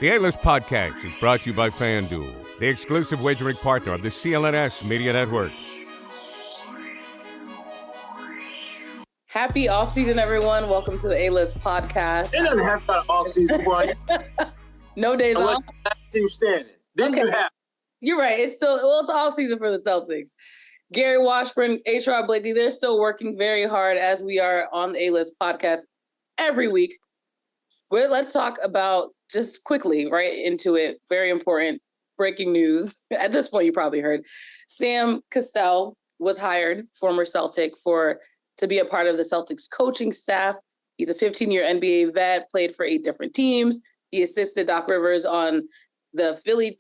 The A-List Podcast is brought to you by FanDuel, the exclusive wagering partner of the CLNS Media Network. Happy off-season, everyone. Welcome to the A-List Podcast. It doesn't have an off-season, Kwani. No days off? Team standing. Then okay. You have. You're right. It's off-season for the Celtics. Gary Washburn, Sherrod Blakely, they're still working very hard as we are on the A-List Podcast every week. Let's talk about, just quickly, right into it, very important breaking news. At this point, you probably heard. Sam Cassell was hired, former Celtic, to be a part of the Celtics coaching staff. He's a 15-year NBA vet, played for 8 different teams. He assisted Doc Rivers on the Philly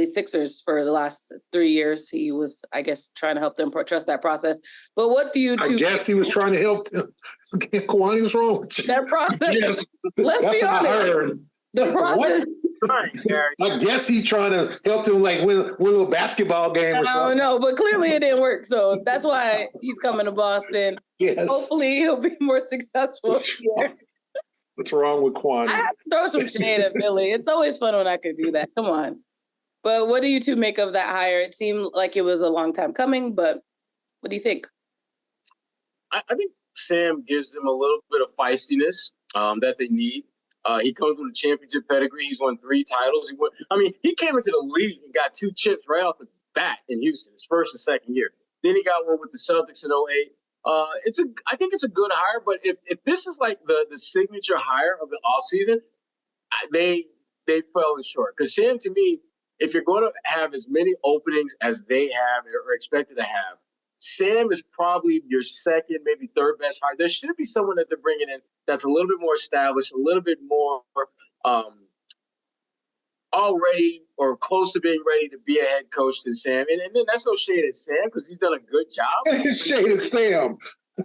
Sixers for the last 3 years. He was, I guess, trying to help them trust that process. But what do you two... I guess he was trying to help them. Kwani, what's wrong with you? That process. Yes. Let's be honest. I heard. The process. I guess he's trying to help them like win a little basketball game or something. No, but clearly it didn't work. So that's why he's coming to Boston. Yes. Hopefully he'll be more successful here. What's wrong with Kwani? I have to throw some shade at Philly. It's always fun when I could do that. Come on. But what do you two make of that hire? It seemed like it was a long time coming, but what do you think? I think Sam gives them a little bit of feistiness that they need. He comes with a championship pedigree. He's won 3 titles. He came into the league and got 2 chips right off the bat in Houston, his first and second year. Then he got one with the Celtics in 2008. I think it's a good hire, but if this is like the signature hire of the offseason, they fell short. Because Sam, to me, if you're going to have as many openings as they have or expected to have, Sam is probably your second, maybe third best hire. There should be someone that they're bringing in that's a little bit more established, a little bit more already or close to being ready to be a head coach than Sam. And then that's no shade at Sam because he's done a good job. It's shade at Sam.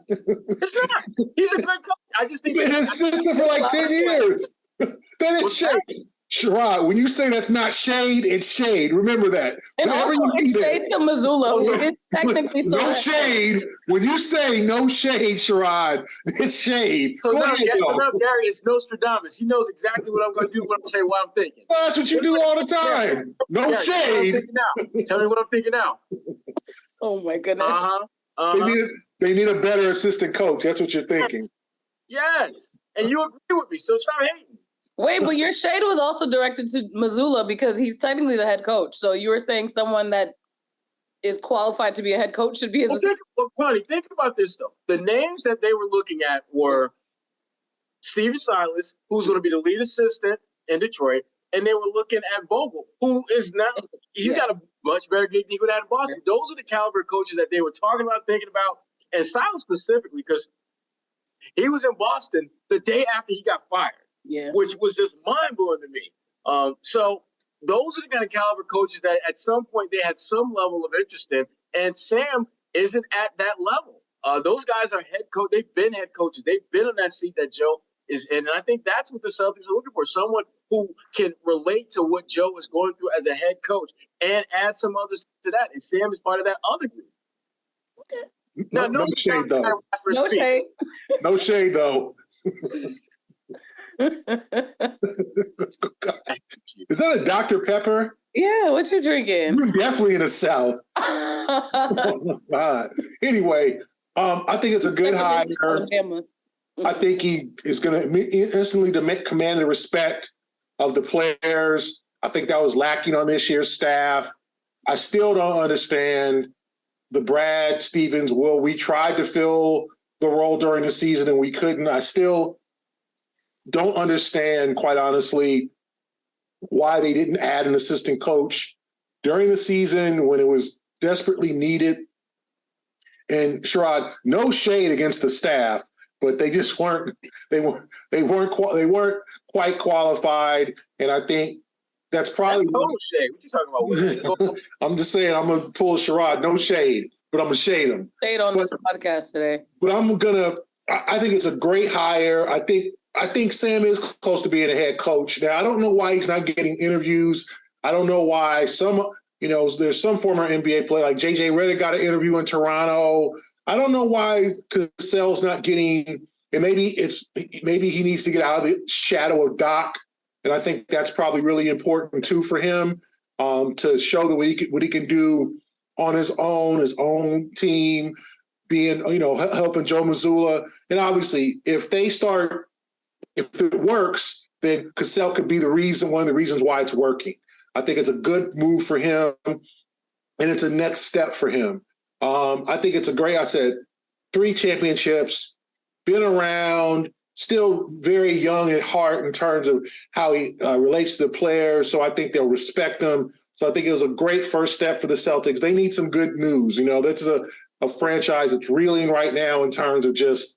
It's not. He's a good coach. I just think he's been an assistant for like 10 years. That is shade. Sherrod, when you say that's not shade, it's shade. Remember that. And whenever also, it's shade to Missoula. It's technically no shade. When you say no shade, Sherrod, it's shade. So now, Gary, it's Nostradamus. He knows exactly what I'm going to do when I say what I'm thinking. Well, that's what you do all the time. No Gary, shade. Tell me what I'm thinking now. Oh, my goodness. They need a better assistant coach. That's what you're thinking. Yes. And you agree with me, so stop hating. Wait, but your shade was also directed to Missoula because he's technically the head coach. So you were saying someone that is qualified to be a head coach should be his assistant? Think about this, though. The names that they were looking at were Steven Silas, who's going to be the lead assistant in Detroit, and they were looking at Vogel, who is now – he's got a much better gig than he would have in Boston. Yeah. Those are the caliber coaches that they were talking about, thinking about, and Silas specifically because he was in Boston the day after he got fired. Yeah, which was just mind-blowing to me. So those are the kind of caliber coaches that at some point they had some level of interest in, and Sam isn't at that level. Those guys are head coach. They've been head coaches. They've been on that seat that Joe is in, and I think that's what the Celtics are looking for, someone who can relate to what Joe is going through as a head coach and add some others to that, and Sam is part of that other group. Okay. Now, no shade, though. No shade. No shade, though. Is that a Dr. Pepper? Yeah, what you drinking? You're definitely in the South. Oh my God. Anyway, I think it's a good hire. I think he is going to instantly command the respect of the players. I think that was lacking on this year's staff. I still don't understand the Brad Stevens. Well, we tried to fill the role during the season and we couldn't. I still don't understand, quite honestly, why they didn't add an assistant coach during the season when it was desperately needed. And Sherrod, no shade against the staff, but they just weren't quite qualified. And I think that's probably shade. What you talking about? I'm just saying I'm gonna pull Sherrod, no shade, but I'm gonna shade him. Shade on this podcast today. But I think it's a great hire. I think Sam is close to being a head coach. Now, I don't know why he's not getting interviews. I don't know why there's some former NBA player like J.J. Redick got an interview in Toronto. I don't know why Cassell's not getting, and maybe he needs to get out of the shadow of Doc And I think that's probably really important too for him to show that what he can do on his own team, being, helping Joe Mazzulla. And obviously, if it works, then Cassell could be one of the reasons why it's working. I think it's a good move for him, and it's a next step for him. I think it's I said, 3 championships, been around, still very young at heart in terms of how he relates to the players. So I think they'll respect him. So I think it was a great first step for the Celtics. They need some good news. This is a franchise that's reeling right now in terms of just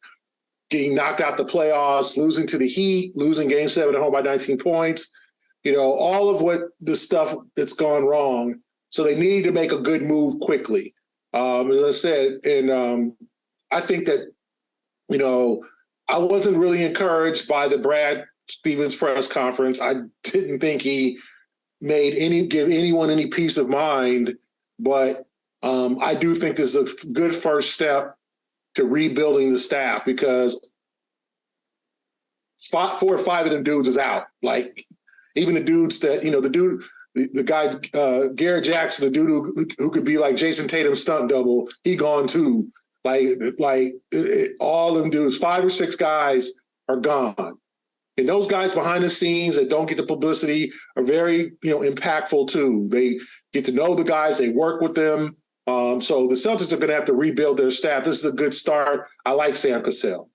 getting knocked out the playoffs, losing to the Heat, losing Game 7 at home by 19 points, all of what the stuff that's gone wrong. So they need to make a good move quickly. As I said, and I think that, I wasn't really encouraged by the Brad Stevens press conference. I didn't think he give anyone any peace of mind, but I do think this is a good first step to rebuilding the staff, because 4 or 5 of them dudes is out. Like, even the dudes that, the guy, Garrett Jackson, the dude who could be like Jason Tatum's stunt double, he gone too. All them dudes, 5 or 6 guys are gone. And those guys behind the scenes that don't get the publicity are very, impactful too. They get to know the guys, they work with them. So the Celtics are going to have to rebuild their staff. This is a good start. I like Sam Cassell.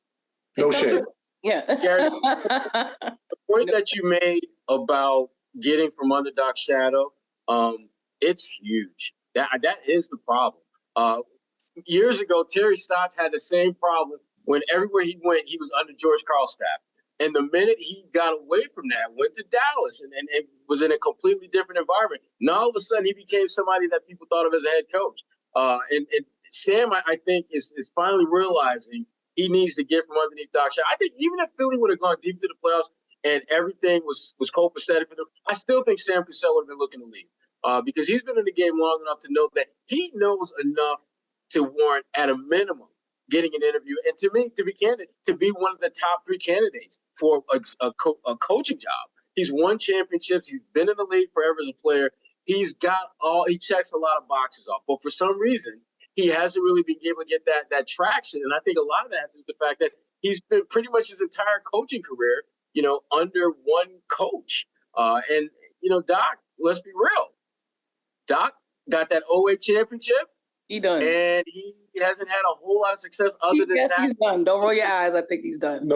No shade. Yeah. Gary, the point that you made about getting from underdog shadow, it's huge. That is the problem. Years ago, Terry Stotts had the same problem when everywhere he went, he was under George Karl's staff. And the minute he got away from that, went to Dallas and was in a completely different environment, now all of a sudden he became somebody that people thought of as a head coach. And Sam, I think, is finally realizing he needs to get from underneath Doc Shadow. I think even if Philly would have gone deep to the playoffs and everything was copacetic for them, I still think Sam Cassell would have been looking to leave because he's been in the game long enough to know that he knows enough to warrant, at a minimum, getting an interview. And to me, to be candid, to be one of the top 3 candidates for a coaching job. He's won championships. He's been in the league forever as a player. He checks a lot of boxes off. But for some reason, he hasn't really been able to get that traction. And I think a lot of that has to do with the fact that he's been pretty much his entire coaching career, under one coach. And Doc, let's be real. Doc got that 08 championship. He done. And he hasn't had a whole lot of success other than that. He's done. Don't roll your eyes. I think he's done.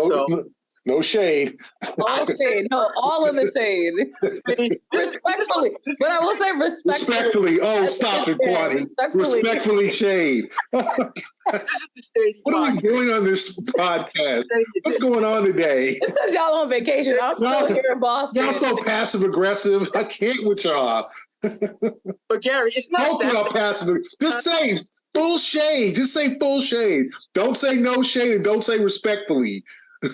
No shade. All shade. No, all of the shade. Respectfully. But I will say respectfully. Oh, stop it, Kwani. Respectfully shade. This is the shady What are we doing on this podcast? What's going on today? Because y'all on vacation. I'm still here in Boston. Y'all so passive aggressive. I can't with y'all. But Gary, it's not that passive. Just say full shade. Just say full shade. Don't say no shade, and don't say respectfully.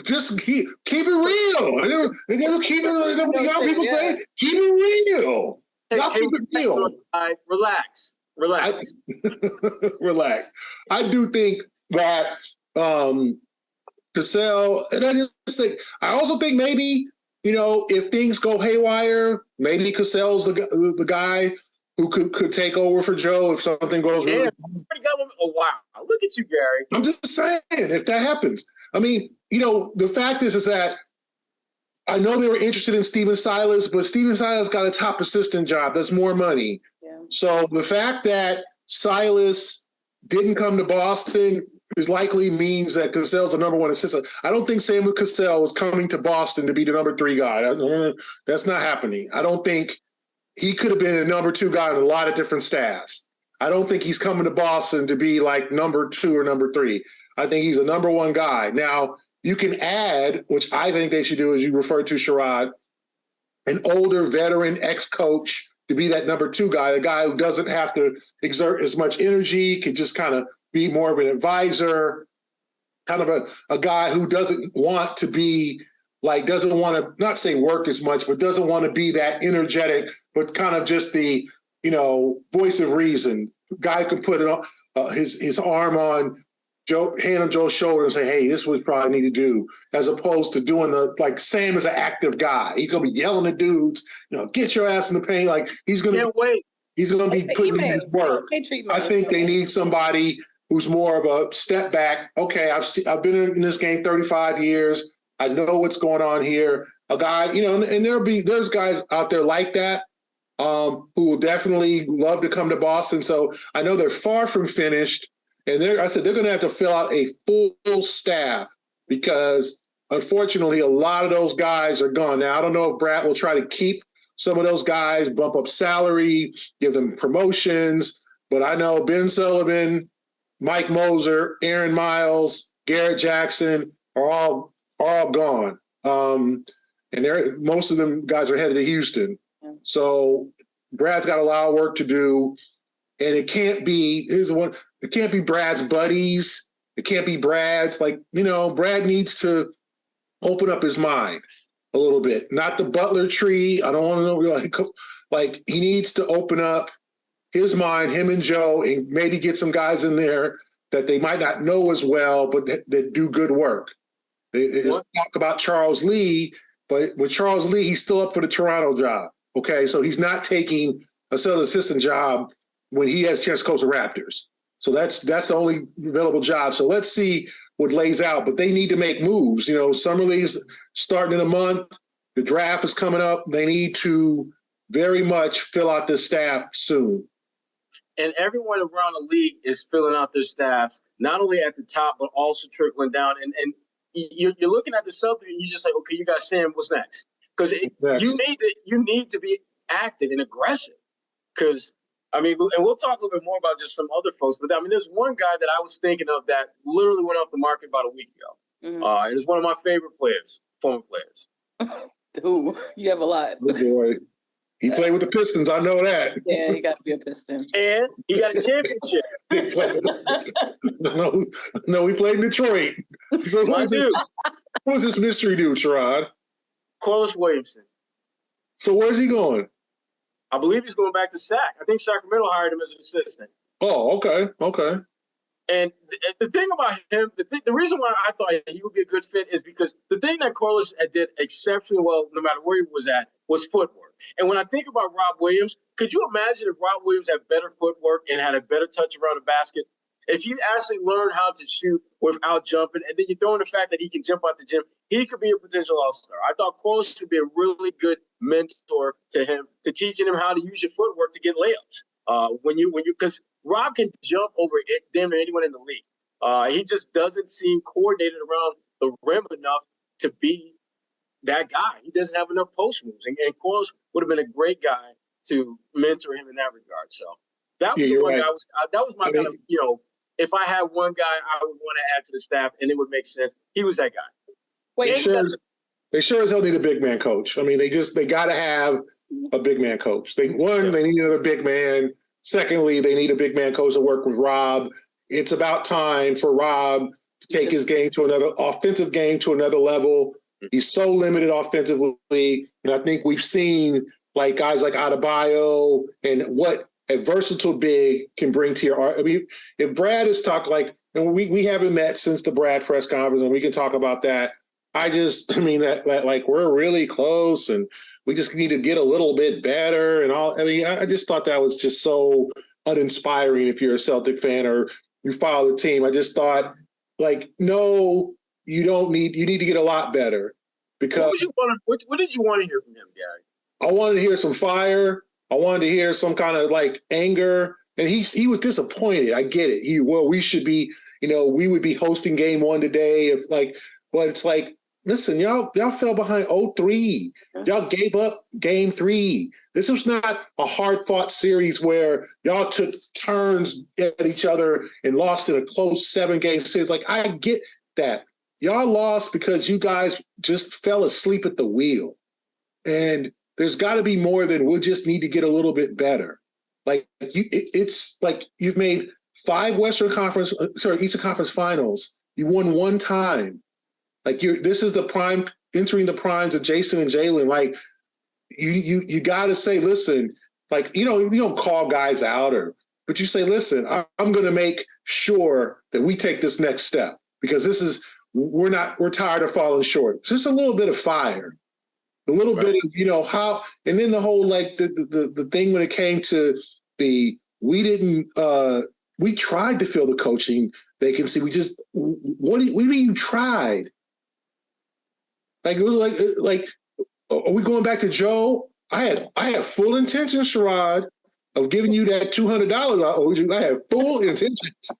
Just keep it real. Keep it. Y'all people say keep it real. Y'all keep it real. Relax. Relax. I do think that Cassell, and I also think maybe, if things go haywire, maybe Cassell's the guy who could take over for Joe if something goes really wrong. Oh, wow. Look at you, Gary. I'm just saying, if that happens. I mean, the fact is that I know they were interested in Stephen Silas, but Stephen Silas got a top assistant job. That's more money. Yeah. So the fact that Silas didn't come to Boston is likely means that Cassell's the number 1 assistant. I don't think Sam Cassell is coming to Boston to be the number 3 guy. That's not happening. I don't think he could have been a number 2 guy on a lot of different staffs. I don't think he's coming to Boston to be like number 2 or number 3. I think he's a number 1 guy. Now, you can add, which I think they should do, as you referred to, Sherrod, an older veteran ex-coach to be that number 2 guy, a guy who doesn't have to exert as much energy, can just kind of be more of an advisor, kind of a guy who doesn't want to be doesn't want to not say work as much, but doesn't want to be that energetic, but kind of just the, voice of reason. Guy can put it on, his arm on hand on Joe's shoulder and say, hey, this is what we probably need to do, as opposed to doing Sam is an active guy. He's going to be yelling at dudes, get your ass in the paint. Like, he's going to be putting in his work. I think they need somebody who's more of a step back. Okay, I've been in this game 35 years. I know what's going on here. A guy, and there's guys out there like that who will definitely love to come to Boston. So I know they're far from finished. And they're going to have to fill out a full staff because, unfortunately, a lot of those guys are gone. Now, I don't know if Brad will try to keep some of those guys, bump up salary, give them promotions. But I know Ben Sullivan, Mike Moser, Aaron Miles, Garrett Jackson are all gone. And most of them guys are headed to Houston. So Brad's got a lot of work to do. And it can't be, it can't be Brad's buddies. It can't be Brad's. Brad needs to open up his mind a little bit. Not the Butler tree. I don't want to know, he needs to open up his mind, him and Joe, and maybe get some guys in there that they might not know as well, but that do good work. There's talk about Charles Lee, but with Charles Lee, he's still up for the Toronto job. Okay, so he's not taking a sales assistant job when he has a chance to coach the Raptors. So that's the only available job. So let's see what lays out. But they need to make moves. Summer League's starting in a month. The draft is coming up. They need to very much fill out this staff soon. And everyone around the league is filling out their staffs, not only at the top, but also trickling down. And you're looking at the Celtics and you're just like, okay, you got Sam, what's next? Because you need to be active and aggressive. Because and we'll talk a little bit more about just some other folks, but there's one guy that I was thinking of that literally went off the market about a week ago. Mm-hmm. It is one of my favorite players, former players. Ooh, you have a lot. Good boy. He played with the Pistons. I know that. Yeah, he got to be a Piston. And he got a championship. No, he played in Detroit. So who's this mystery dude, Sherrod? Corliss Williamson. So where's he going? I believe he's going back to SAC. I think Sacramento hired him as an assistant. Oh, okay. And the thing about him, the reason why I thought he would be a good fit is because the thing that Corliss did exceptionally well, no matter where he was at, was footwork. And when I think about Rob Williams, could you imagine if Rob Williams had better footwork and had a better touch around the basket? If he actually learned how to shoot without jumping, and then you throw in the fact that he can jump out the gym, he could be a potential all-star. I thought Corliss should be a really good mentor to him, to teaching him how to use your footwork to get layups. Because Rob can jump over damn near anyone in the league. He just doesn't seem coordinated around the rim enough to be that guy. He doesn't have enough post moves, and Corliss would have been a great guy to mentor him in that regard. So that was the one right. That was my kind of, if I had one guy I would want to add to the staff and it would make sense, he was that guy. Wait, they sure as hell need a big man coach. They got to have a big man coach. They need another big man. Secondly, they need a big man coach to work with Rob. It's about time for Rob to take his game to another offensive game to another level. He's so limited offensively. And I think we've seen guys like Adebayo and what a versatile big can bring to your art. If Brad is talking and we haven't met since the Brad press conference, and we can talk about that. That we're really close and we just need to get a little bit better and all. I just thought that was just so uninspiring if you're a Celtic fan or you follow the team. I just thought, no, you need to get a lot better. Because what did you want to hear from him, Gary? I wanted to hear some fire. I wanted to hear some kind of anger. And he was disappointed. I get it. We should be, we would be hosting game 1 today but it's listen, y'all fell behind 0-3. Y'all gave up game 3. This was not a hard-fought series where y'all took turns at each other and lost in a close 7-game series. I get that. Y'all lost because you guys just fell asleep at the wheel. And there's got to be more than we'll just need to get a little bit better. It's you've made 5 Eastern Conference finals. You won 1 time. This is the prime, entering the primes of Jason and Jalen. You got to say, listen, you don't call guys out but you say, listen, I'm going to make sure that we take this next step because we're tired of falling short. Just a little bit of fire, a little bit of, how, and then the whole, like the thing when it came to we tried to fill the coaching vacancy. What do you mean you tried? Like, it was like, are we going back to Joe? I had full intention, Sherrod, of giving you that $200 I owed you. I had full intentions.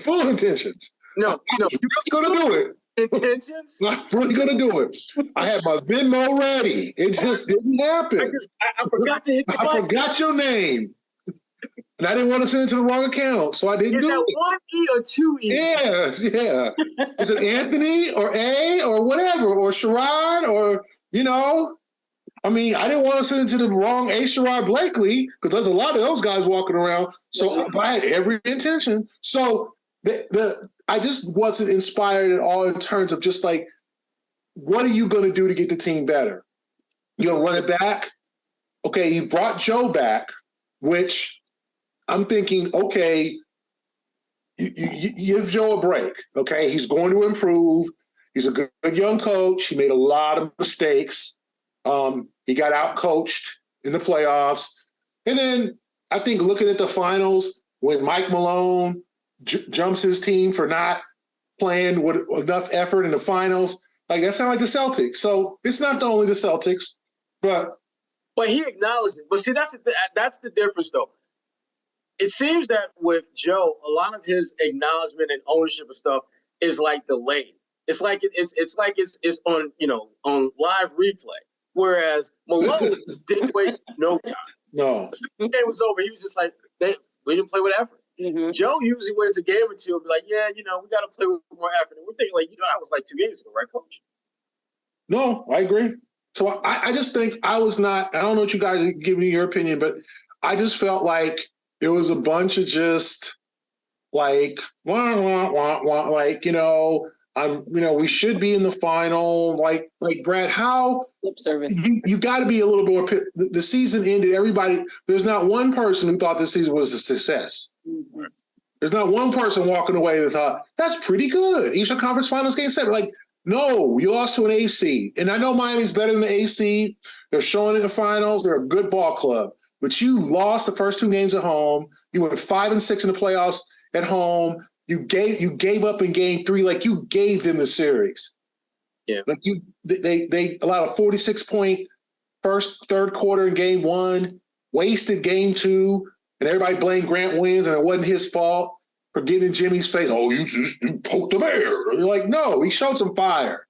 Full intentions. No. You're going to do it. Intentions? I'm really going to do it. I had my Venmo ready. It just didn't happen. I forgot to hit the button. I forgot your name. And I didn't want to send it to the wrong account, so I didn't do it. Is that one E or two E? Yeah. Is it Anthony or A or whatever, or Sherrod or, I mean, I didn't want to send it to the wrong A. Sherrod Blakely because there's a lot of those guys walking around. So I had every intention. So I just wasn't inspired at all in terms of just like, what are you going to do to get the team better? You're going to run it back? Okay, you brought Joe back, which I'm thinking, okay, you give Joe a break. Okay, he's going to improve. He's a good young coach. He made a lot of mistakes. He got out-coached in the playoffs. And then I think looking at the finals, when Mike Malone jumps his team for not playing with enough effort in the finals, like that sounds like the Celtics. So it's not only the Celtics, but he acknowledged it. But see, that's the difference, though. It seems that with Joe, a lot of his acknowledgement and ownership of stuff is like delayed. It's like it's on on live replay. Whereas Malone didn't waste no time. No. The game was over. He was just like, we didn't play with effort. Mm-hmm. Joe usually waits a game or two and be like, we got to play with more effort. And we're thinking, like, that was like 2 games ago, right, Coach? No, I agree. So I just think I was not, I don't know what you guys give me your opinion, but I just felt like it was a bunch of just like, like, we should be in the final. Like Brad, how lip service. You got to be a little more. The season ended. Everybody, there's not one person who thought this season was a success. Mm-hmm. There's not one person walking away that thought that's pretty good. Eastern Conference Finals game 7. Like, no, you lost to an AC, and I know Miami's better than the AC. They're showing it in the finals. They're a good ball club, but you lost the first 2 games at home. You went 5-6 in the playoffs at home. You gave up in game 3, like you gave them the series. Yeah. Like they allowed a 46-point third quarter in game 1, wasted game 2, and everybody blamed Grant Williams, and it wasn't his fault for getting in Jimmy's face. Oh, you poked the bear. And you're like, no, he showed some fire.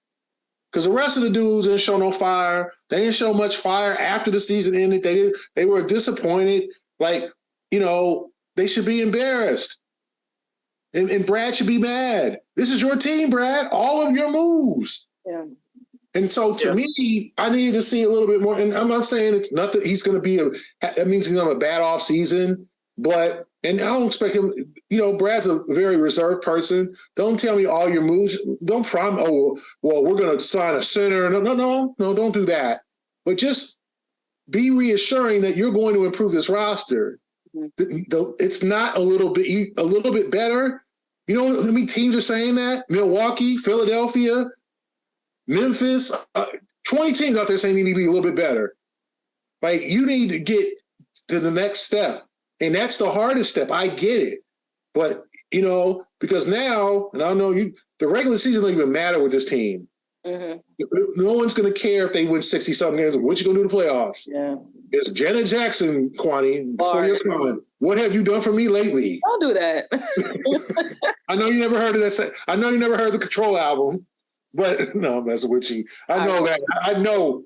Because the rest of the dudes didn't show no fire. They didn't show much fire after the season ended. They were disappointed. Like, they should be embarrassed. And Brad should be mad. This is your team, Brad. All of your moves. Yeah. And so to me, I needed to see a little bit more. And I'm not saying it's not that he's going to be that means he's going to have a bad off season, and I don't expect him, Brad's a very reserved person. Don't tell me all your moves. Don't promise, we're going to sign a center. No, don't do that. But just be reassuring that you're going to improve this roster. It's not a little bit better. You know how many teams are saying that? Milwaukee, Philadelphia, Memphis, 20 teams out there saying they need to be a little bit better. Like, you need to get to the next step. And that's the hardest step. I get it. But, because now, and I know the regular season doesn't even matter with this team. Mm-hmm. No one's going to care if they win 60-something games. What you going to do in the playoffs? Yeah. It's Janet Jackson, Kwani, before you're coming. What have you done for me lately? Don't do that. I know you never heard of that. I know you never heard the Control album, but no, I'm messing with you. I know that. I know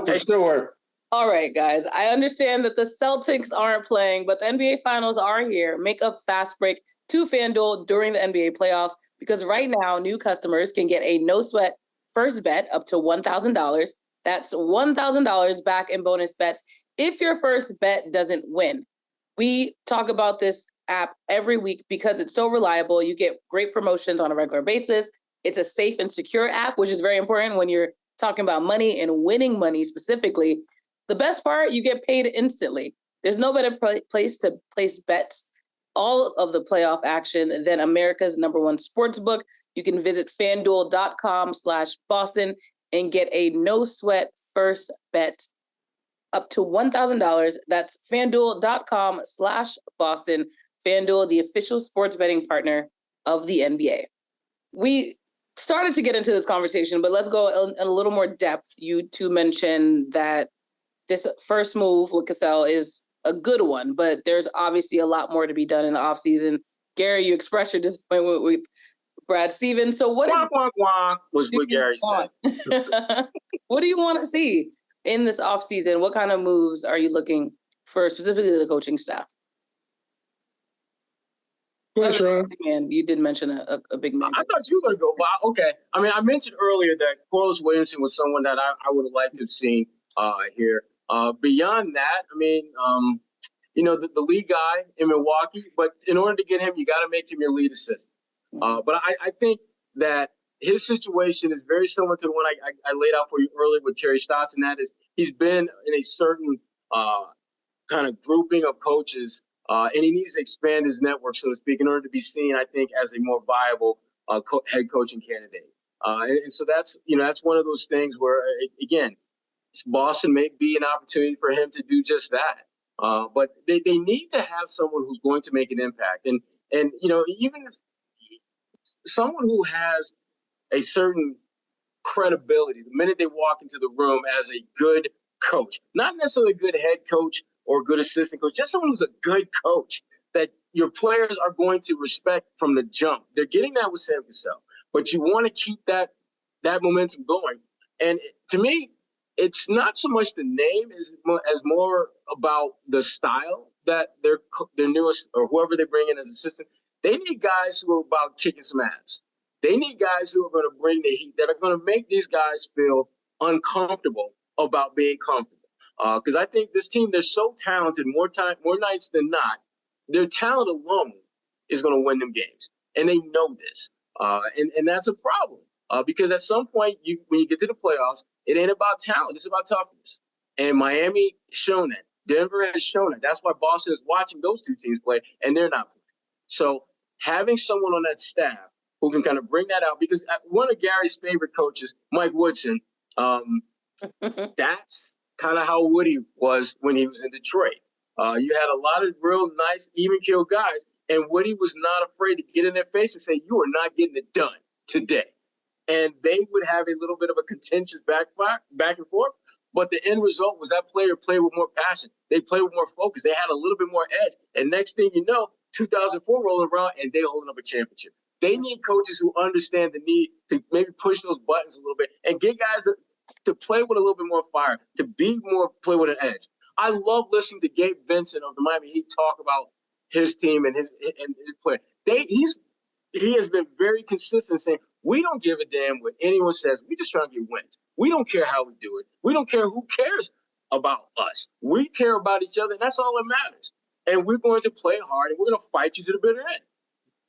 for sure. All right, guys. I understand that the Celtics aren't playing, but the NBA Finals are here. Make a fast break to FanDuel during the NBA playoffs, because right now, new customers can get a no-sweat first bet up to $1,000. That's $1,000 back in bonus bets if your first bet doesn't win. We talk about this app every week because it's so reliable. You get great promotions on a regular basis. It's a safe and secure app, which is very important when you're talking about money and winning money specifically. The best part, you get paid instantly. There's no better place to place bets all of the playoff action than America's #1 sportsbook. You can visit FanDuel.com/Boston and get a no sweat first bet up to $1,000. That's FanDuel.com/Boston. FanDuel, the official sports betting partner of the NBA. We started to get into this conversation, but let's go in a little more depth. You two mentioned that this first move with Cassell is a good one, but there's obviously a lot more to be done in the offseason. Gary, you expressed your disappointment with Brad Stevens. So what was what Gary said. What do you want to see in this offseason? What kind of moves are you looking for, specifically the coaching staff? And you did mention a big man. I thought you were going to go. Well, okay. I mean, I mentioned earlier that Corliss Williamson was someone that I would have liked to have seen here. Beyond that, I mean, the lead guy in Milwaukee, but in order to get him, you got to make him your lead assistant. But I think that his situation is very similar to the one I laid out for you earlier with Terry Stotts, and that is he's been in a certain kind of grouping of coaches, and he needs to expand his network, so to speak, in order to be seen, I think, as a more viable head coaching candidate. And so that's one of those things where, again, Boston may be an opportunity for him to do just that. But they need to have someone who's going to make an impact. And even if someone who has a certain credibility the minute they walk into the room as a good coach, not necessarily a good head coach or good assistant coach, just someone who's a good coach that your players are going to respect from the jump. They're getting that with Sam Cassell, but you want to keep that momentum going. And to me, it's not so much the name as more about the style that their newest or whoever they bring in as assistant. They need guys who are about kicking some ass. They need guys who are going to bring the heat, that are going to make these guys feel uncomfortable about being comfortable. Because I think this team, they're so talented, more nights than not, their talent alone is going to win them games. And they know this. And that's a problem. Because at some point, when you get to the playoffs, it ain't about talent. It's about toughness. And Miami has shown that. Denver has shown it. That's why Boston is watching those two teams play, and they're not playing. So having someone on that staff who can kind of bring that out, because one of Gary's favorite coaches, Mike Woodson, that's kind of how Woody was when he was in Detroit. You had a lot of real nice, even-keeled guys, and Woody was not afraid to get in their face and say, you are not getting it done today. And they would have a little bit of a contentious back and forth. But the end result was that player played with more passion. They played with more focus. They had a little bit more edge. And next thing you know, 2004 rolling around and they holding up a championship. They need coaches who understand the need to maybe push those buttons a little bit and get guys to play with a little bit more fire, to play with an edge. I love listening to Gabe Vincent of the Miami Heat talk about his team and his play. He has been very consistent saying, we don't give a damn what anyone says. We just trying to get wins. We don't care how we do it. We don't care who cares about us. We care about each other, and that's all that matters. And we're going to play hard, and we're going to fight you to the bitter end,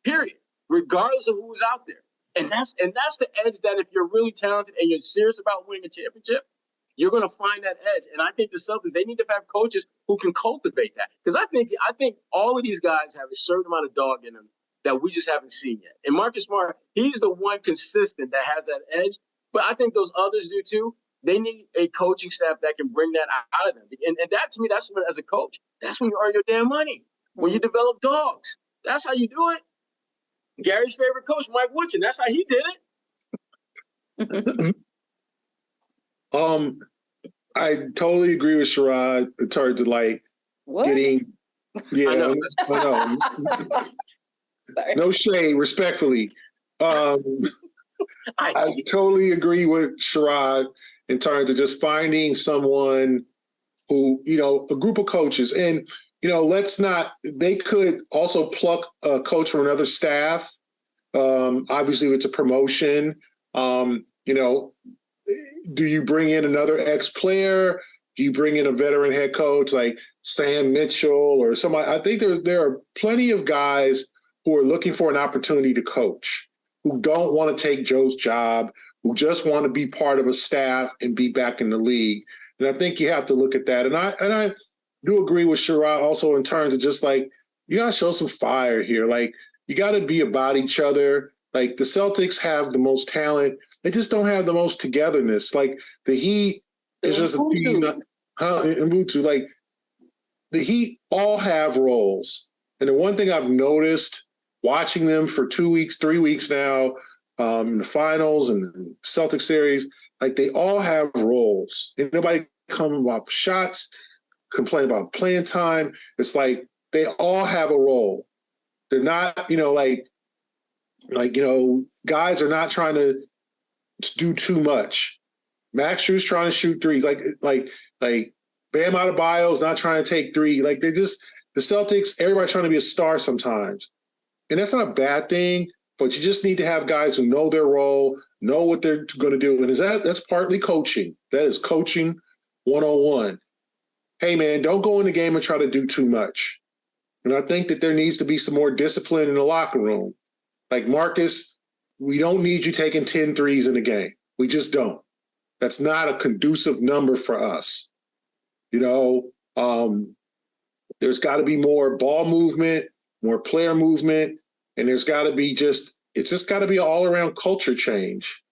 period, regardless of who's out there. And that's the edge that if you're really talented and you're serious about winning a championship, you're going to find that edge. And I think the Celtics, they need to have coaches who can cultivate that. Because I think all of these guys have a certain amount of dog in them that we just haven't seen yet. And Marcus Smart, he's the one consistent that has that edge. But I think those others do too. They need a coaching staff that can bring that out of them. And that, to me, that's when, as a coach, that's when you earn your damn money. When you develop dogs. That's how you do it. Gary's favorite coach, Mike Woodson, that's how he did it. I totally agree with Sherrod in terms of getting. Yeah, I know. No shade, respectfully. I totally agree with Sherrod in terms of just finding someone who, a group of coaches. And, they could also pluck a coach from another staff. Obviously, if it's a promotion, do you bring in another ex-player? Do you bring in a veteran head coach like Sam Mitchell or somebody? I think there are plenty of guys who are looking for an opportunity to coach, who don't want to take Joe's job, who just want to be part of a staff and be back in the league. And I think you have to look at that. And I do agree with Sherrod also in terms of just you gotta show some fire here. Like, you gotta be about each other. Like, the Celtics have the most talent. They just don't have the most togetherness. Like, the Heat is just a team. Ubuntu, like, the Heat all have roles. And the one thing I've noticed watching them for 2 weeks, 3 weeks now, in the finals and the Celtic series, like, they all have roles. And nobody come about shots, complain about playing time. It's like they all have a role. They're not, guys are not trying to do too much. Max Strus trying to shoot threes. Like Bam Adebayo's not trying to take three. Like, the Celtics, everybody's trying to be a star sometimes. And that's not a bad thing, but you just need to have guys who know their role, know what they're going to do. And that's partly coaching. That is coaching 101. Hey, man, don't go in the game and try to do too much. And I think that there needs to be some more discipline in the locker room. Like, Marcus, we don't need you taking 10 threes in the game. We just don't. That's not a conducive number for us. There's got to be more ball movement, more player movement, and there's got to be it's just got to be an all-around culture change.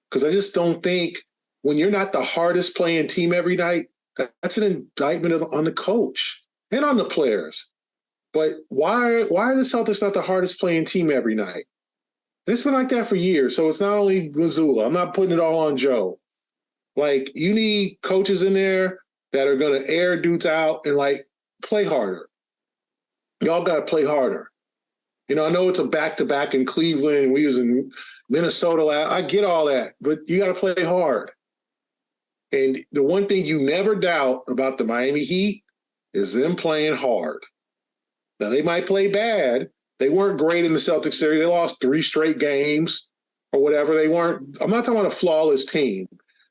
Because I just don't think when you're not the hardest playing team every night, that's an indictment on the coach and on the players. But why are the Celtics not the hardest playing team every night? And it's been like that for years. So it's not only Mazzulla. I'm not putting it all on Joe. Like, you need coaches in there that are going to air dudes out and, like, play harder. Y'all got to play harder. I know it's a back-to-back in Cleveland. We was in Minnesota. I get all that. But you got to play hard. And the one thing you never doubt about the Miami Heat is them playing hard. Now, they might play bad. They weren't great in the Celtics series. They lost 3 straight games or whatever. I'm not talking about a flawless team,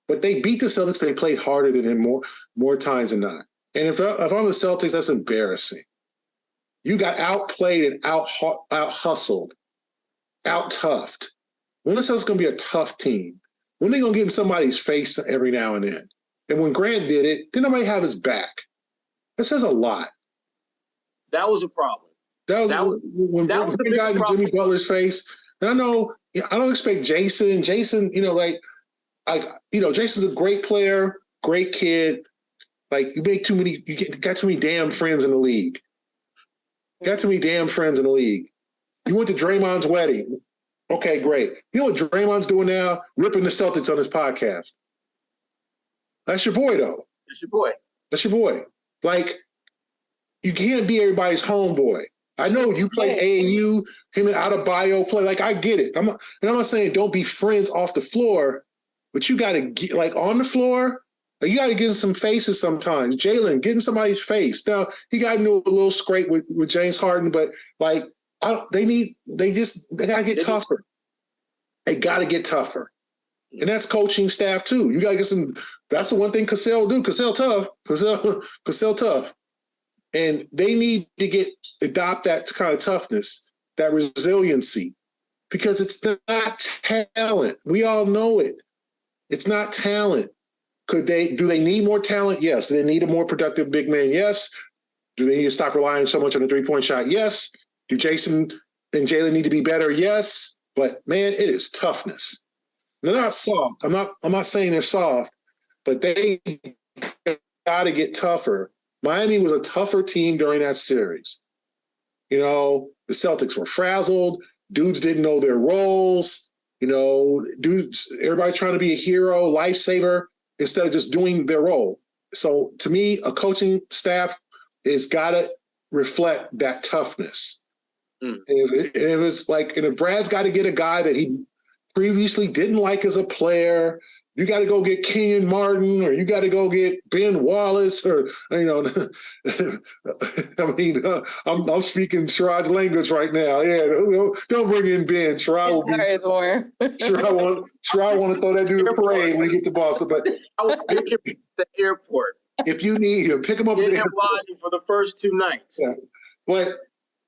but they beat the Celtics. They played harder than them more times than not. And if I'm the Celtics, that's embarrassing. You got outplayed and out-hustled, out-toughed. When is Celtics going to be a tough team? When are they going to get in somebody's face every now and then? And when Grant did it, didn't nobody have his back? That says a lot. That was a problem. That was when Grant got in Jimmy Butler's face. And I don't expect Jason. Jason's a great player, great kid. Like, you got too many damn friends in the league. You got too many damn friends in the league. You went to Draymond's wedding. Okay, great. You know what Draymond's doing now? Ripping the Celtics on his podcast. That's your boy, though. That's your boy. Like, you can't be everybody's homeboy. I know you play AAU, him and Adebayo play. Like, I get it. I'm not saying don't be friends off the floor, but you got to get, like, on the floor, you got to get in some faces sometimes. Jalen, get in somebody's face. Now, he got into a little scrape with James Harden, but, like, they got to get tougher. They got to get tougher. And that's coaching staff, too. You got to get some – that's the one thing Cassell do. Cassell tough. And they need to adopt that kind of toughness, that resiliency, because it's not talent. We all know it. It's not talent. Do they need more talent? Yes. Do they need a more productive big man? Yes. Do they need to stop relying so much on the three-point shot? Yes. Do Jason and Jalen need to be better? Yes. But, man, it is toughness. They're not soft. I'm not saying they're soft, but they got to get tougher. Miami was a tougher team during that series. The Celtics were frazzled. Dudes didn't know their roles. Everybody trying to be a hero, lifesaver, instead of just doing their role. So, to me, a coaching staff has got to reflect that toughness. And if Brad's got to get a guy that he previously didn't like as a player, you got to go get Kenyon Martin, or you got to go get Ben Wallace, or I'm speaking Sherrod's language right now. Yeah, don't bring in Ben. Sherrod will be. Sherrod want to throw that dude a parade when he gets to Boston. But I will pick him at the airport. If you need him, pick him up. Get him lodging for the first 2 nights. Yeah. But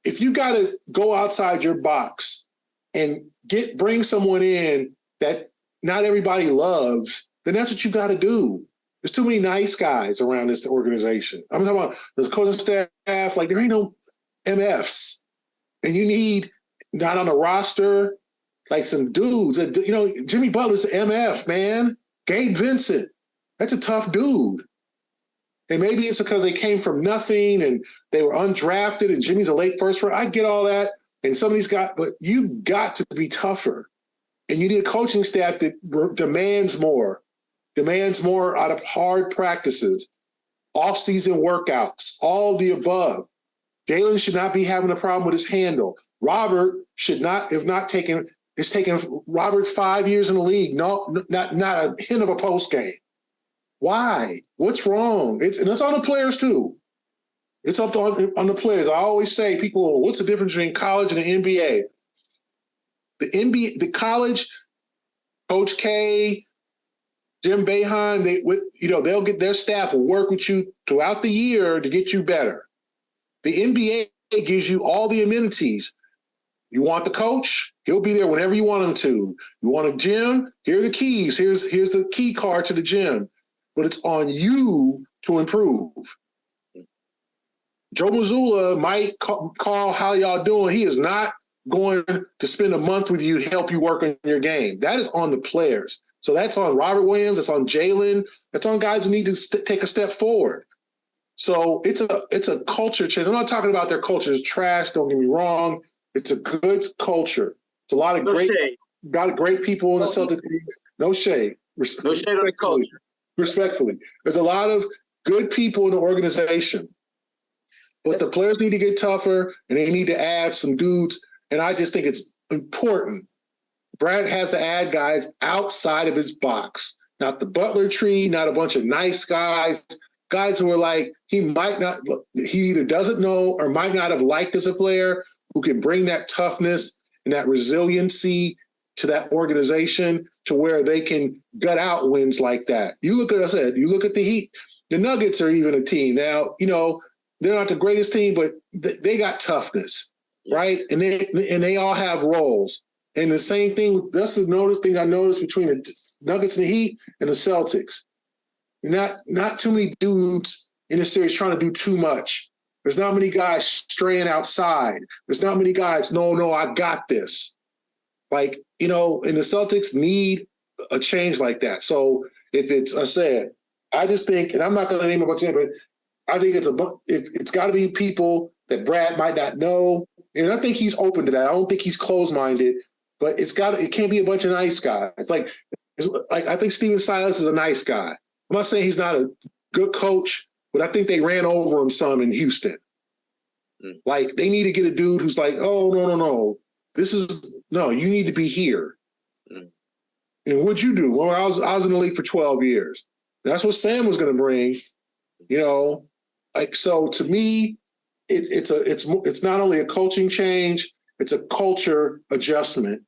if you got to go outside your box and bring someone in that not everybody loves, then that's what you got to do. There's too many nice guys around this organization. I'm talking about the coaching staff. Like, there ain't no MFs. And you need, not on the roster, like some dudes. You know, Jimmy Butler's an MF, man. Gabe Vincent, that's a tough dude. And maybe it's because they came from nothing and they were undrafted and Jimmy's a late first round. I get all that. And some of these guys, but you got to be tougher. And you need a coaching staff that demands more out of hard practices, off-season workouts, all the above. Jalen should not be having a problem with his handle. Robert should not, it's taken Robert 5 years in the league. No, not a hint of a post game. Why? What's wrong? It's on the players too. It's up on the players. I always say, people, what's the difference between college and the NBA? The college, Coach K, Jim Boeheim, they'll get their staff will work with you throughout the year to get you better. The NBA gives you all the amenities. You want the coach? He'll be there whenever you want him to. You want a gym? Here are the keys. Here's the key card to the gym. But it's on you to improve. Joe Mazzulla might call how y'all doing. He is not going to spend a month with you to help you work on your game. That is on the players. So that's on Robert Williams. That's on Jalen. That's on guys who need to take a step forward. So it's a culture change. I'm not talking about their culture is trash. Don't get me wrong. It's a good culture. It's a lot of great people in the Celtics. No shade. No shade on the culture. Respectfully, there's a lot of good people in the organization, but the players need to get tougher and they need to add some dudes. And I just think it's important. Brad has to add guys outside of his box, not the Butler tree, not a bunch of nice guys who are like, he either doesn't know or might not have liked as a player, who can bring that toughness and that resiliency to that organization to where they can gut out wins like that. You look at the Heat, the Nuggets are even a team. Now, they're not the greatest team, but they got toughness, right? And they all have roles. And the same thing, that's the thing I noticed between the Nuggets and the Heat and the Celtics. Not too many dudes in this series trying to do too much. There's not many guys straying outside. There's not many guys, no, I got this. And the Celtics need a change like that. So I just think, and I'm not going to name a bunch of them, but I think it's got to be people that Brad might not know. And I think he's open to that. I don't think he's closed-minded, but it can't be a bunch of nice guys. I think Steven Silas is a nice guy. I'm not saying he's not a good coach, but I think they ran over him some in Houston. They need to get a dude who's like, oh, no. You need to be here. And what'd you do? Well, I was in the league for 12 years. That's what Sam was going to bring, so to me, it's not only a coaching change, it's a culture adjustment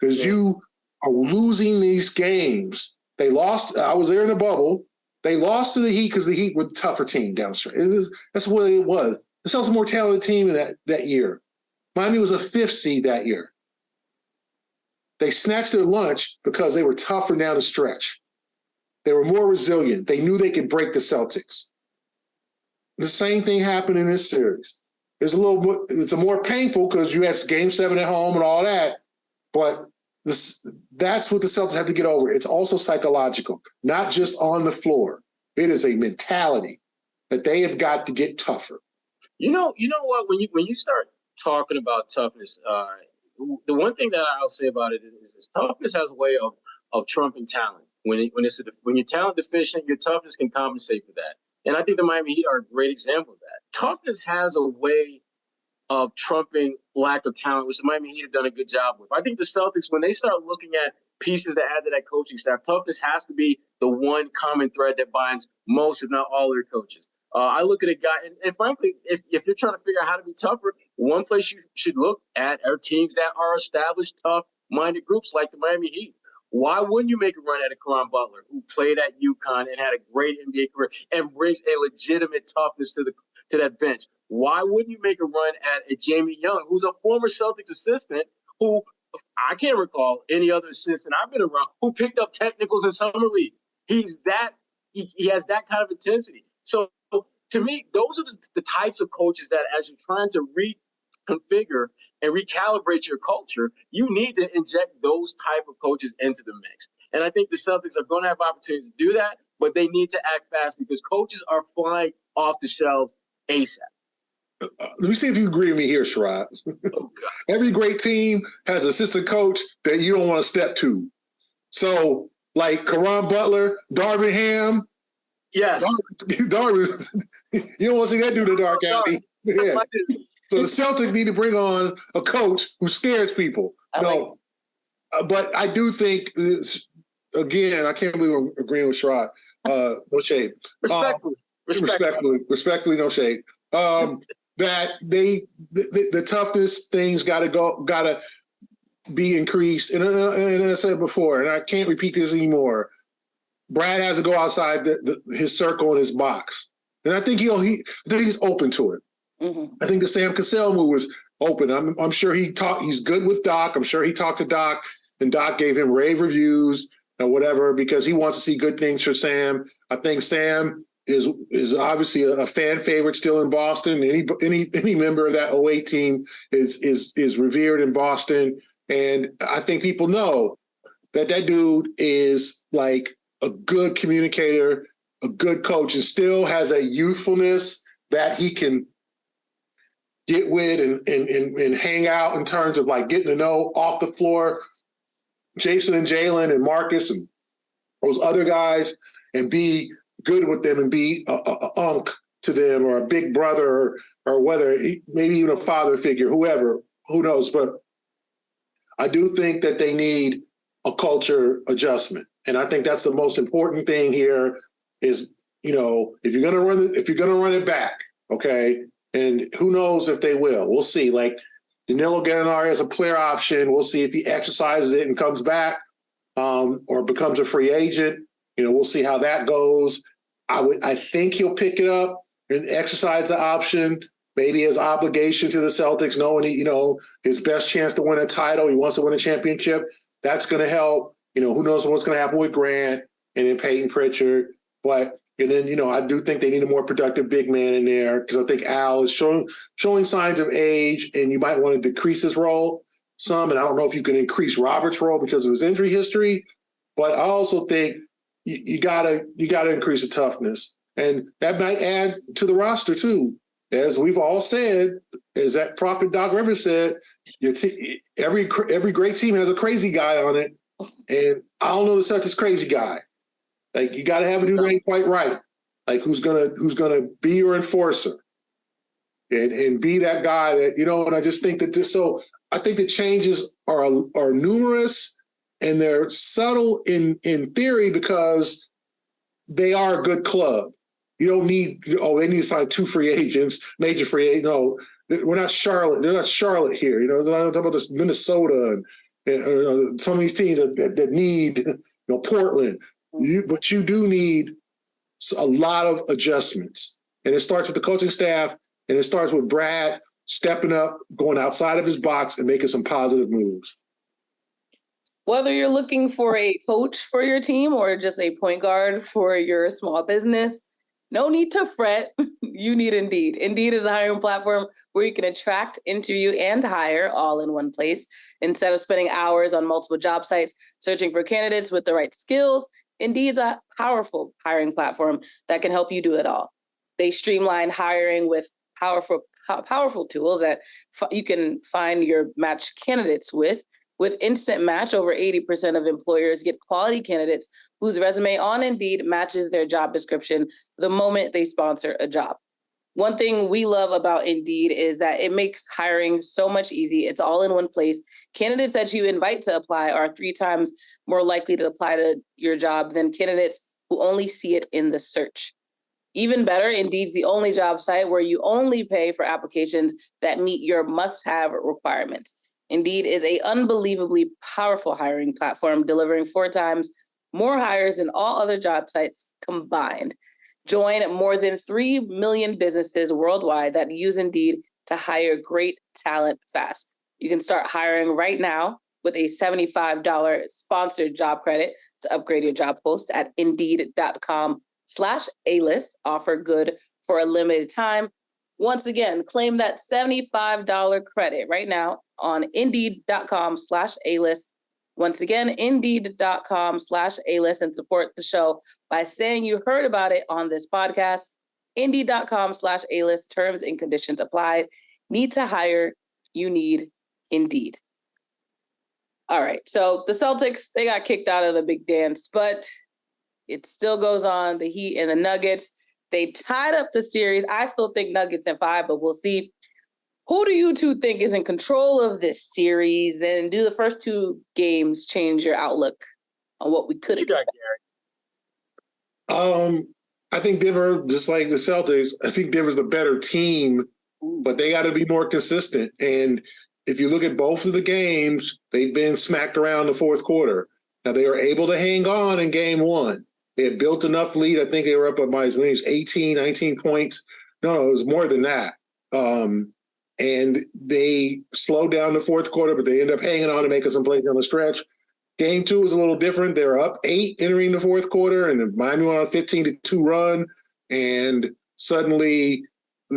because you are losing these games. They lost. I was there in the bubble. They lost to the Heat because the Heat were the tougher team down the stretch. That's what it was. The Celtics were a more talented team in that year. Miami was a 5th seed that year. They snatched their lunch because they were tougher down the stretch. They were more resilient. They knew they could break the Celtics. The same thing happened in this series. It's a more painful because you had Game 7 at home and all that, but that's what the Celtics have to get over. It's also psychological, not just on the floor. It is a mentality that they have got to get tougher. You know what? When you start talking about toughness, the one thing that I'll say about it is toughness has a way of trumping talent. When you're talent deficient, your toughness can compensate for that. And I think the Miami Heat are a great example of that. Toughness has a way of trumping lack of talent, which the Miami Heat have done a good job with. I think the Celtics, when they start looking at pieces to add to that coaching staff, toughness has to be the one common thread that binds most, if not all, their coaches. I look at a guy, and frankly, if you're trying to figure out how to be tougher, one place you should look at are teams that are established, tough-minded groups like the Miami Heat. Why wouldn't you make a run at a Caron Butler, who played at UConn and had a great NBA career and brings a legitimate toughness to that bench? Why wouldn't you make a run at a Jamie Young, who's a former Celtics assistant, who I can't recall any other assistant I've been around who picked up technicals in summer league? He has that kind of intensity. So to me, those are the types of coaches that, as you're trying to reconfigure and recalibrate your culture, you need to inject those type of coaches into the mix. And I think the Celtics are going to have opportunities to do that, but they need to act fast because coaches are flying off the shelves ASAP. Let me see if you agree with me here, Sherrod. Oh, Every great team has an assistant coach that you don't want to step to. So, like Caron Butler, Darvin Ham. Yes. Darvin, you don't want to see that dude in the dark alley. Yeah. So the Celtics need to bring on a coach who scares people. But I do think, again, I can't believe I'm agreeing with Sherrod. No shade. Respectfully, no shade. That the toughness things gotta be increased. And I said before, and I can't repeat this anymore. Brad has to go outside his circle and his box, and I think he's open to it. Mm-hmm. I think the Sam Cassell move was open. I'm sure he's good with Doc. I'm sure he talked to Doc, and Doc gave him rave reviews and whatever because he wants to see good things for Sam. I think Sam is obviously a fan favorite still in Boston. Any member of that 08 team is revered in Boston, and I think people know that dude is like a good communicator, a good coach, and still has a youthfulness that he can get with and hang out in terms of like getting to know off the floor Jason and Jalen and Marcus and those other guys and be good with them and be a unk to them or a big brother or whether maybe even a father figure, whoever, who knows. But I do think that they need a culture adjustment. And I think that's the most important thing here is, if you're going to run it back, okay, and who knows if they will. We'll see. Like Danilo Gallinari as a player option. We'll see if he exercises it and comes back or becomes a free agent. We'll see how that goes. I think he'll pick it up and exercise the option, maybe his obligation to the Celtics, knowing his best chance to win a title. He wants to win a championship. That's going to help. Who knows what's going to happen with Grant and then Peyton Pritchard. And then, I do think they need a more productive big man in there because I think Al is showing signs of age and you might want to decrease his role some. And I don't know if you can increase Robert's role because of his injury history. But I also think you gotta increase the toughness. And that might add to the roster too. As we've all said, as that prophet Doc Rivers said, every great team has a crazy guy on it. And I don't know the Celtics crazy guy. Like you got to have a new name quite right. Like who's gonna be your enforcer and be that guy that And I just think that So I think the changes are numerous and they're subtle in theory because they are a good club. You don't need they need to sign 2 free agents, major free agents. No, we're not Charlotte. They're not Charlotte here. I'm talking about this Minnesota and some of these teams that need Portland. But you do need a lot of adjustments. And it starts with the coaching staff, and it starts with Brad stepping up, going outside of his box, and making some positive moves. Whether you're looking for a coach for your team or just a point guard for your small business, no need to fret. You need Indeed. Indeed is a hiring platform where you can attract, interview, and hire all in one place. Instead of spending hours on multiple job sites searching for candidates with the right skills, Indeed is a powerful hiring platform that can help you do it all. They streamline hiring with powerful tools that you can find your matched candidates with. With Instant Match, over 80% of employers get quality candidates whose resume on Indeed matches their job description the moment they sponsor a job. One thing we love about Indeed is that it makes hiring so much easy. It's all in one place. Candidates that you invite to apply are 3 times more likely to apply to your job than candidates who only see it in the search. Even better, Indeed's the only job site where you only pay for applications that meet your must-have requirements. Indeed is an unbelievably powerful hiring platform, delivering 4 times more hires than all other job sites combined. Join more than 3 million businesses worldwide that use Indeed to hire great talent fast. You can start hiring right now with a $75 sponsored job credit to upgrade your job post at Indeed.com/A-list. Offer good for a limited time. Once again, claim that $75 credit right now on Indeed.com/A-list. Once again, Indeed.com/A-list, and support the show by saying you heard about it on this podcast. Indeed.com/A-list. Terms and conditions apply. Need to hire? You need Indeed. All right. So the Celtics, they got kicked out of the big dance, but it still goes on. The Heat and the Nuggets, they tied up the series. I still think Nuggets in 5, but we'll see. Who do you two think is in control of this series? And do the first 2 games change your outlook on what we could have got, Gary? I think Denver, just like the Celtics, I think Denver's the better team, but they got to be more consistent. And if you look at both of the games, they've been smacked around the fourth quarter. Now, they were able to hang on in game 1. They had built enough lead. I think they were up by 18, 19 points. No, it was more than that. And they slowed down the fourth quarter, but they ended up hanging on and making some plays on the stretch. Game 2 was a little different. They were up 8 entering the fourth quarter, and Miami went on a 15-2 run, and suddenly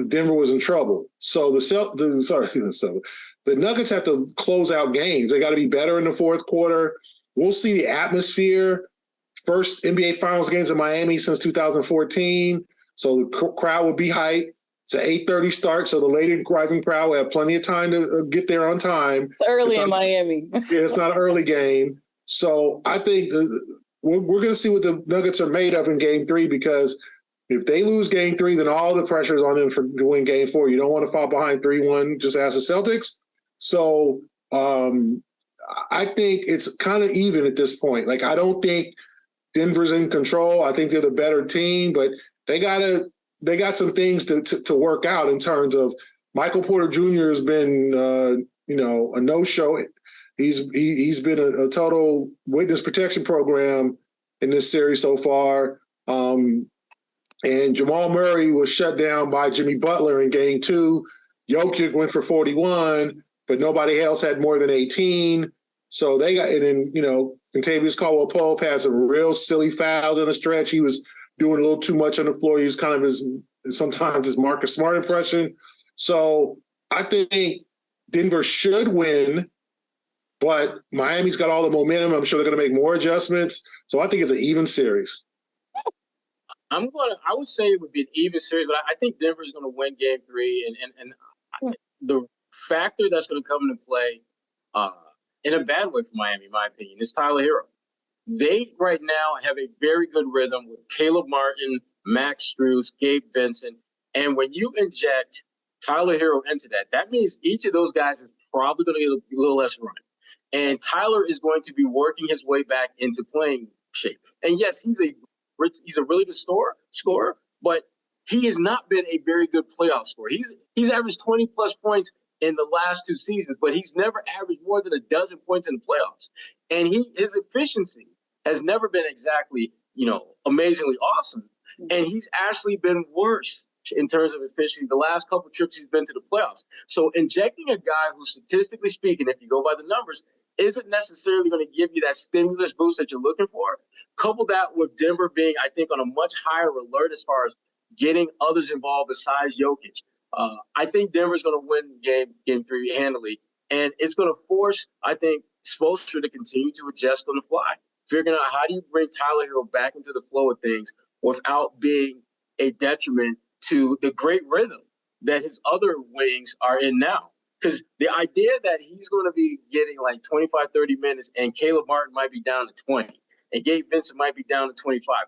Denver was in trouble. So the Nuggets have to close out games. They got to be better in the fourth quarter. We'll see the atmosphere. First NBA Finals games in Miami since 2014. So the crowd will be hyped. It's an 8:30 start, so the late arriving crowd will have plenty of time to get there on time. It's early in Miami. Yeah, it's not an early game. So I think we're going to see what the Nuggets are made of in game 3, because if they lose game 3, then all the pressure is on them to win game 4. You don't want to fall behind 3-1 just as the Celtics. So I think it's kind of even at this point. Like, I don't think Denver's in control. I think they're the better team, but they got some things to work out in terms of Michael Porter Jr. has been a no-show. He's been a total witness protection program in this series so far. And Jamal Murray was shut down by Jimmy Butler in game 2. Jokic went for 41, but nobody else had more than 18. So they got it in, Contavious Caldwell-Pope had some real silly fouls in the stretch. He was doing a little too much on the floor. He was kind of sometimes his Marcus Smart impression. So I think Denver should win, but Miami's got all the momentum. I'm sure they're going to make more adjustments. So I think it's an even series. I would say it would be an even series, but I think Denver's going to win game 3. And the factor that's going to come into play in a bad way for Miami, in my opinion, is Tyler Hero. They right now have a very good rhythm with Caleb Martin, Max Strus, Gabe Vincent. And when you inject Tyler Hero into that means each of those guys is probably going to get a little less run. And Tyler is going to be working his way back into playing shape. And yes, he's a really good scorer, but he has not been a very good playoff scorer. He's averaged 20-plus points in the last 2 seasons, but he's never averaged more than a dozen points in the playoffs. And his efficiency has never been exactly, amazingly awesome. And he's actually been worse in terms of efficiency the last couple of trips he's been to the playoffs. So injecting a guy who, statistically speaking, if you go by the numbers, isn't necessarily going to give you that stimulus boost that you're looking for. Couple that with Denver being, I think, on a much higher alert as far as getting others involved besides Jokic. I think Denver's going to win game 3 handily, and it's going to force, I think, Spoelstra to continue to adjust on the fly, figuring out how do you bring Tyler Hero back into the flow of things without being a detriment to the great rhythm that his other wings are in now. Because the idea that he's going to be getting like 25, 30 minutes and Caleb Martin might be down to 20 and Gabe Vincent might be down to 25.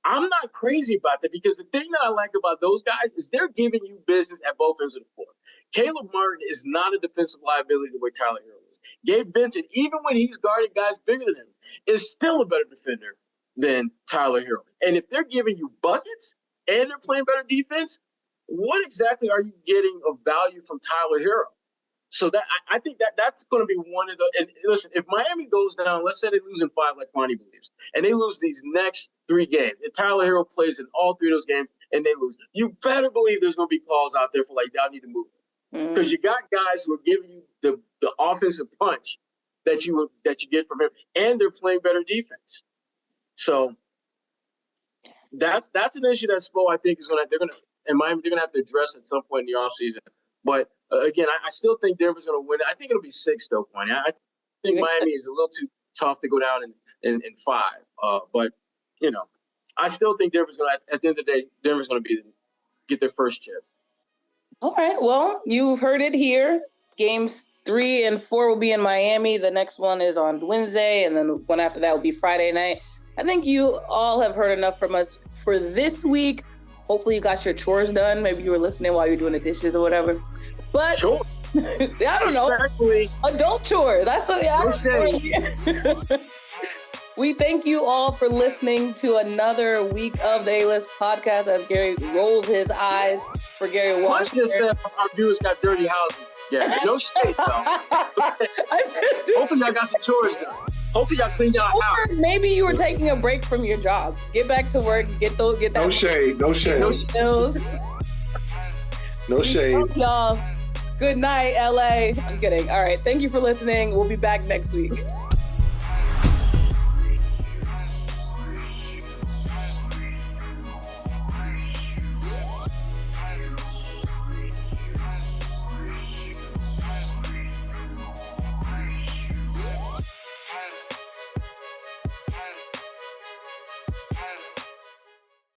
I'm not crazy about that, because the thing that I like about those guys is they're giving you business at both ends of the floor. Caleb Martin is not a defensive liability the way Tyler Hero is. Gabe Vincent, even when he's guarding guys bigger than him, is still a better defender than Tyler Hero. And if they're giving you buckets and they're playing better defense, what exactly are you getting of value from Tyler Hero? So that I think that's going to be one of the – and listen, if Miami goes down, let's say they lose in 5 like Kwani believes, and they lose these next 3 games, and Tyler Hero plays in all 3 of those games and they lose, you better believe there's going to be calls out there for like, y'all need to move. Because you got guys who are giving you the offensive punch that you get from him, and they're playing better defense. So that's an issue that Spo, I think, they're going to and Miami, they're going to have to address at some point in the offseason. But again, I still think Denver's going to win. I think it'll be 6, though, Kwani. I think Miami is a little too tough to go down in 5. But, I still think Denver's going to, at the end of the day, Denver's going to get their first chip. All right. Well, you've heard it here. Games 3 and 4 will be in Miami. The next one is on Wednesday, and then the one after that will be Friday night. I think you all have heard enough from us for this week. Hopefully you got your chores done. Maybe you were listening while you were doing the dishes or whatever. But sure. I don't know. Adult chores. That's what We thank you all for listening to another week of the A-List podcast as Gary rolls his eyes for Gary Washburn. Just our viewers got dirty houses. Yeah, no shade, though. Hopefully y'all got some chores done. Hopefully y'all clean y'all house. Maybe you were taking a break from your job. Get back to work. Get that. No shade. No shade. Y'all. Good night, LA. I'm kidding. All right. Thank you for listening. We'll be back next week.